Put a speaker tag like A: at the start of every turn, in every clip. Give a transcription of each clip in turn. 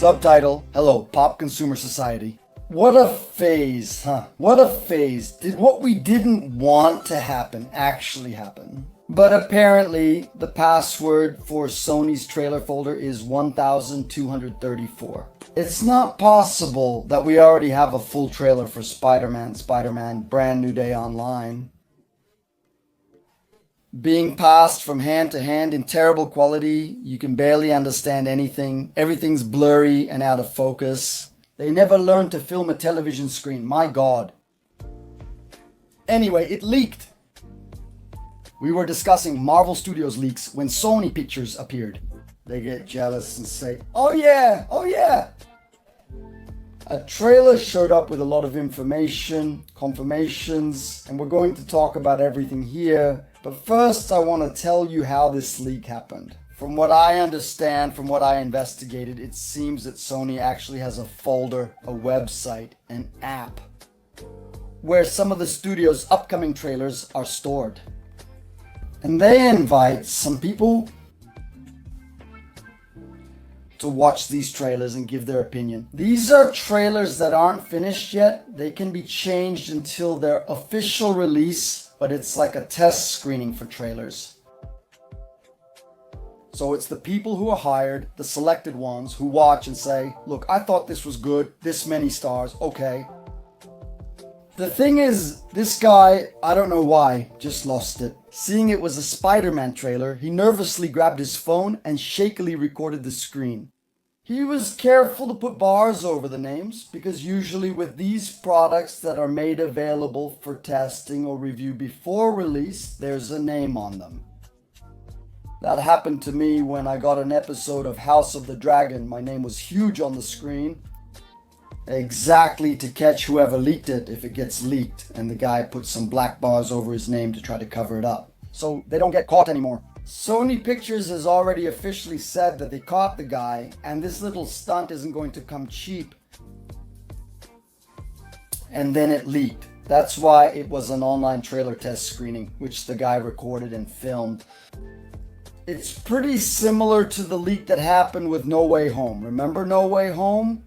A: Subtitle, hello, pop consumer society. What a phase, huh? What a phase. Did what we didn't want to happen actually happen? But apparently, the password for Sony's trailer folder is 1234. It's not possible that we already have a full trailer for Spider-Man, Brand New Day Online. Being passed from hand to hand in terrible quality, you can barely understand anything. Everything's blurry and out of focus. They never learned to film a television screen, my god. Anyway, it leaked. We were discussing Marvel Studios leaks when Sony pictures appeared. They get jealous and say, oh yeah. A trailer showed up with a lot of information, confirmations, and we're going to talk about everything here. But first I want to tell you how this leak happened. From what I understand, from what I investigated, it seems that Sony actually has a folder, a website, an app, where some of the studio's upcoming trailers are stored. And they invite some people to watch these trailers and give their opinion. These are trailers that aren't finished yet. They can be changed until their official release, but it's like a test screening for trailers. So it's the people who are hired, the selected ones, who watch and say, look, I thought this was good, this many stars, okay. The thing is, this guy, I don't know why, just lost it. Seeing it was a Spider-Man trailer, he nervously grabbed his phone and shakily recorded the screen. He was careful to put bars over the names, because usually with these products that are made available for testing or review before release, there's a name on them. That happened to me when I got an episode of House of the Dragon. My name was huge on the screen. Exactly to catch whoever leaked it if it gets leaked, and the guy put some black bars over his name to try to cover it up. So they don't get caught anymore. Sony Pictures has already officially said that they caught the guy, and this little stunt isn't going to come cheap. And then it leaked. That's why it was an online trailer test screening, which the guy recorded and filmed. It's pretty similar to the leak that happened with No Way Home. Remember No Way Home?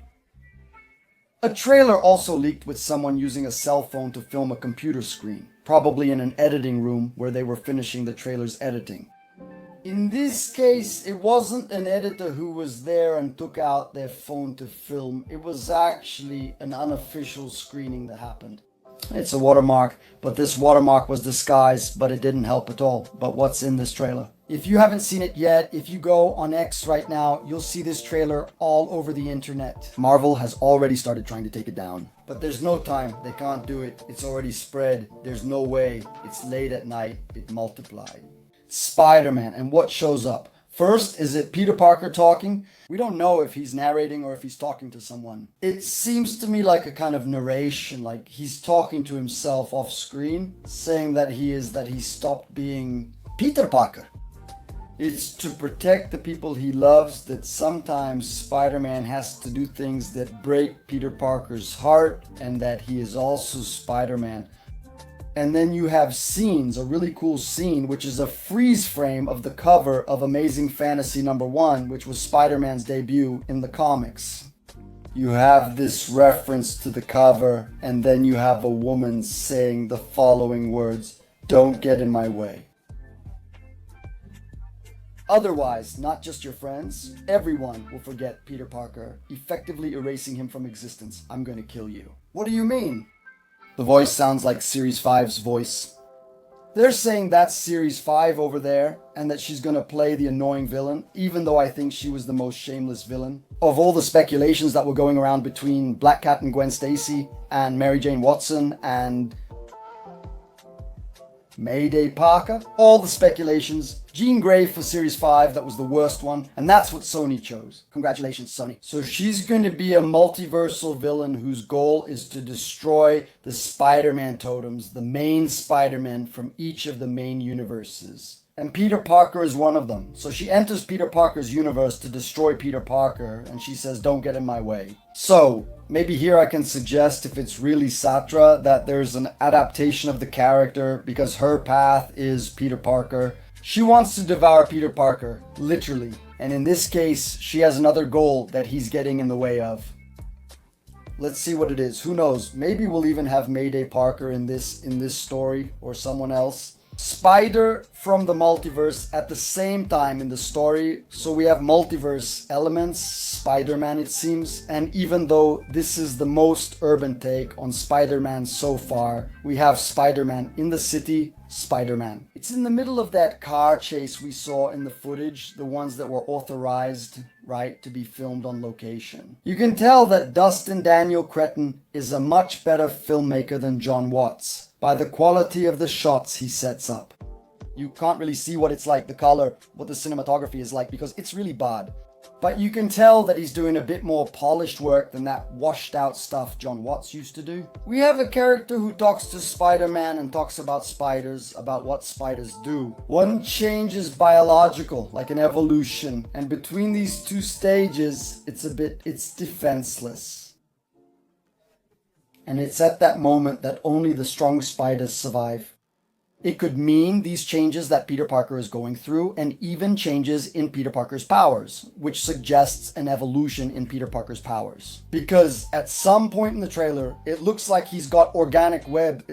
A: A trailer also leaked with someone using a cell phone to film a computer screen, probably in an editing room where they were finishing the trailer's editing. In this case, it wasn't an editor who was there and took out their phone to film. It was actually an unofficial screening that happened. It's a watermark, but this watermark was disguised, but it didn't help at all. But what's in this trailer? If you haven't seen it yet, if you go on X right now, you'll see this trailer all over the internet. Marvel has already started trying to take it down. But there's no time. They can't do it. It's already spread. There's no way. It's late at night. It multiplied. Spider-Man, and what shows up? First, is it Peter Parker talking? We don't know if he's narrating or if he's talking to someone. It seems to me like a kind of narration, like he's talking to himself off screen, saying that he stopped being Peter Parker. It's to protect the people he loves that sometimes Spider-Man has to do things that break Peter Parker's heart, and that he is also Spider-Man. And then you have scenes, a really cool scene, which is a freeze frame of the cover of Amazing Fantasy #1, which was Spider-Man's debut in the comics. You have this reference to the cover, and then you have a woman saying the following words, "Don't get in my way." Otherwise, not just your friends, everyone will forget Peter Parker, effectively erasing him from existence. I'm gonna kill you. What do you mean? The voice sounds like Series 5's voice. They're saying that's Series 5 over there, and that she's gonna play the annoying villain, even though I think she was the most shameless villain. Of all the speculations that were going around between Black Cat and Gwen Stacy, and Mary Jane Watson, and Mayday Parker, all the speculations, Jean Grey for Series 5, that was the worst one, and that's what Sony chose. Congratulations, Sony. So she's going to be a multiversal villain whose goal is to destroy the Spider-Man totems, the main Spider-Man from each of the main universes. And Peter Parker is one of them. So she enters Peter Parker's universe to destroy Peter Parker, and she says, "Don't get in my way." So, maybe here I can suggest, if it's really Satra, that there's an adaptation of the character, because her path is Peter Parker. She wants to devour Peter Parker, literally. And in this case, she has another goal that he's getting in the way of. Let's see what it is. Who knows? Maybe we'll even have Mayday Parker in this story, or someone else. Spider from the multiverse at the same time in the story. So we have multiverse elements, Spider-Man it seems. And even though this is the most urban take on Spider-Man so far, we have Spider-Man in the city, Spider-Man. It's in the middle of that car chase we saw in the footage, the ones that were authorized, right, to be filmed on location. You can tell that Dustin Daniel Cretton is a much better filmmaker than John Watts by the quality of the shots he sets up. You can't really see what it's like, the color, what the cinematography is like, because it's really bad. But you can tell that he's doing a bit more polished work than that washed out stuff John Watts used to do. We have a character who talks to Spider-Man and talks about spiders, about what spiders do. One change is biological, like an evolution, and between these two stages, it's defenseless. And it's at that moment that only the strong spiders survive. It could mean these changes that Peter Parker is going through, and even changes in Peter Parker's powers, which suggests an evolution in Peter Parker's powers. Because at some point in the trailer, it looks like he's got organic web.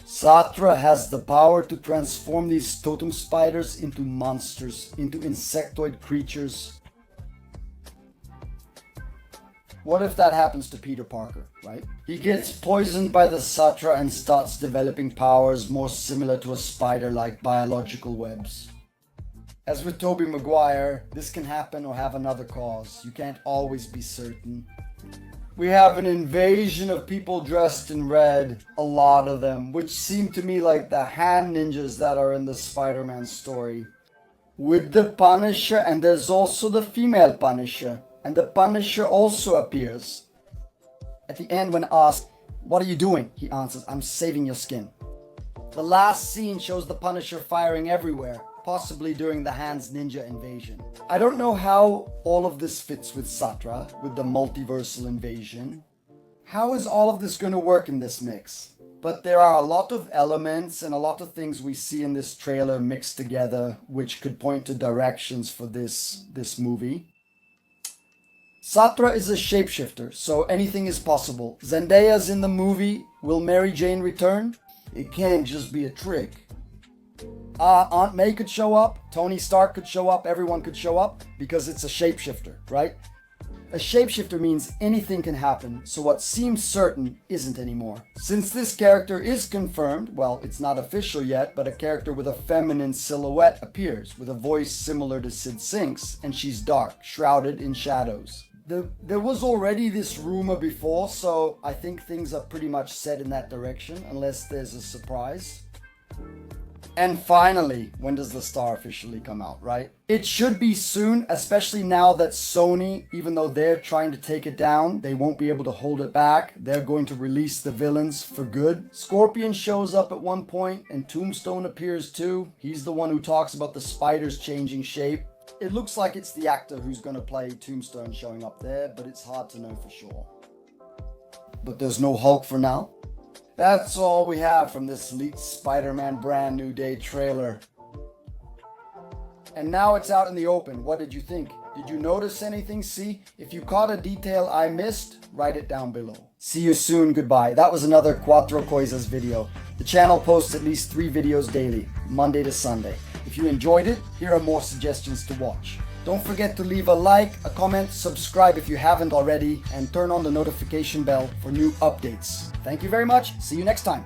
A: Satra has the power to transform these totem spiders into monsters, into insectoid creatures. What if that happens to Peter Parker, right? He gets poisoned by the Satra and starts developing powers more similar to a spider like biological webs. As with Tobey Maguire, this can happen or have another cause. You can't always be certain. We have an invasion of people dressed in red, a lot of them, which seem to me like the hand ninjas that are in the Spider-Man story. With the Punisher, and there's also the female Punisher. And the Punisher also appears. At the end, when asked, "What are you doing?" he answers, "I'm saving your skin." The last scene shows the Punisher firing everywhere, possibly during the Hans Ninja invasion. I don't know how all of this fits with Satra, with the multiversal invasion. How is all of this going to work in this mix? But there are a lot of elements and a lot of things we see in this trailer mixed together, which could point to directions for this movie. Satra is a shapeshifter, so anything is possible. Zendaya's in the movie. Will Mary Jane return? It can't just be a trick. Aunt May could show up, Tony Stark could show up, everyone could show up, because it's a shapeshifter, right? A shapeshifter means anything can happen, so what seems certain isn't anymore. Since this character is confirmed, well, it's not official yet, but a character with a feminine silhouette appears, with a voice similar to Sid Sink's, and she's dark, shrouded in shadows. There was already this rumor before, so I think things are pretty much set in that direction, unless there's a surprise. And finally, when does the star officially come out, right? It should be soon, especially now that Sony, even though they're trying to take it down, they won't be able to hold it back. They're going to release the villains for good. Scorpion shows up at one point, and Tombstone appears too. He's the one who talks about the spiders changing shape. It looks like it's the actor who's going to play Tombstone showing up there, but it's hard to know for sure. But there's no Hulk for now. That's all we have from this leaked Spider-Man Brand New Day trailer. And now it's out in the open. What did you think? Did you notice anything? See? If you caught a detail I missed, write it down below. See you soon. Goodbye. That was another Cuatro Coisas video. The channel posts at least 3 videos daily, Monday to Sunday. If you enjoyed it, here are more suggestions to watch. Don't forget to leave a like, a comment, subscribe if you haven't already, and turn on the notification bell for new updates. Thank you very much. See you next time.